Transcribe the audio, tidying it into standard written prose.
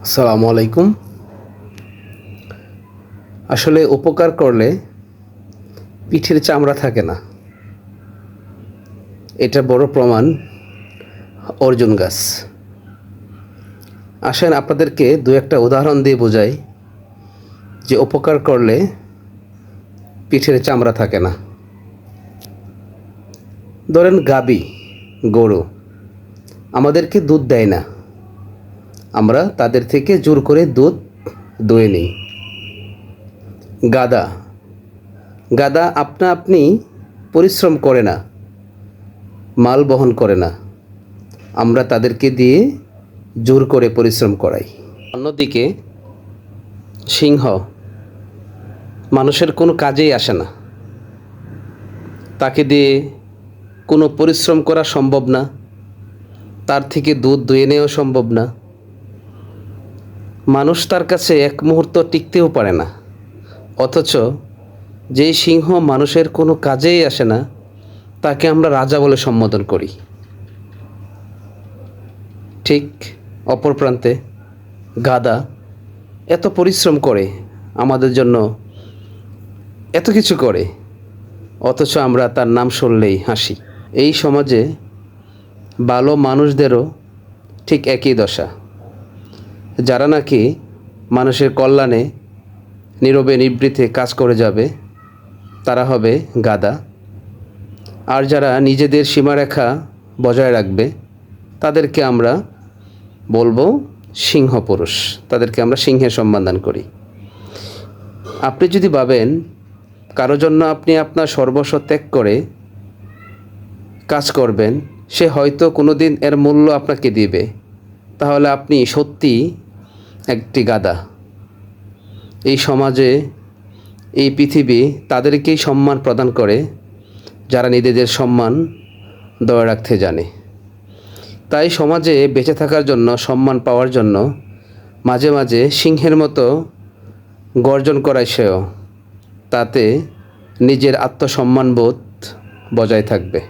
আসসালামু আলাইকুম। আসলে উপকার করলে পিঠের চামড়া থাকে না, এটা বড় প্রমাণ অর্জুন গাছ। আসেন আপনাদেরকে দু একটা উদাহরণ দিয়ে বোঝাই যে উপকার করলে পিঠের চামড়া থাকে না। ধরেন গাবি, গরু আমাদেরকে দুধ দেয় না, আমরা তাদের থেকে জোর করে দুধ দোয়ে নিই। গাদা গাদা আপনা আপনি পরিশ্রম করে না, মাল বহন করে না, আমরা তাদেরকে দিয়ে জোর করে পরিশ্রম করাই। অন্যদিকে সিংহ মানুষের কোনো কাজেই আসে না, তাকে দিয়ে কোনো পরিশ্রম করা সম্ভব না, তার থেকে দুধ দুয়ে নেওয়া সম্ভব না, মানুষ তার কাছে এক মুহূর্ত টিকতেও পারে না। অথচ যেই সিংহ মানুষের কোনো কাজেই আসে না, তাকে আমরা রাজা বলে সম্বোধন করি। ঠিক অপর প্রান্তে গাধা এত পরিশ্রম করে আমাদের জন্য, এত কিছু করে, অথচ আমরা তার নাম শুনলেই হাসি। এই সমাজে ভালো মানুষদেরও ঠিক একই দশা। যারা নাকি মানুষের কল্যাণে নীরবে নিভৃতে কাজ করে যাবে, তারা হবে গাধা। আর যারা নিজেদের সীমারেখা বজায় রাখবে, তাদেরকে আমরা বলবো সিংহ পুরুষ, তাদেরকে আমরা সিংহের সম্মান দান করি। আপনি যদি ভাবেন কারো জন্য আপনি আপনার সর্বস্ব ত্যাগ করে কাজ করবেন, সে হয়তো কোনো দিন এর মূল্য আপনাকে দিবে, তাহলে আপনি সত্যি একটি গাধা। এই সমাজে, এই পৃথিবী তাদেরকেই সম্মান প্রদান করে যারা নিজেদের সম্মান ধরে রাখতে জানে। তাই সমাজে বেঁচে থাকার জন্য, সম্মান পাওয়ার জন্য মাঝে মাঝে সিংহের মতো গর্জন করায় সেও, তাতে নিজের আত্মসম্মানবোধ বজায় থাকবে।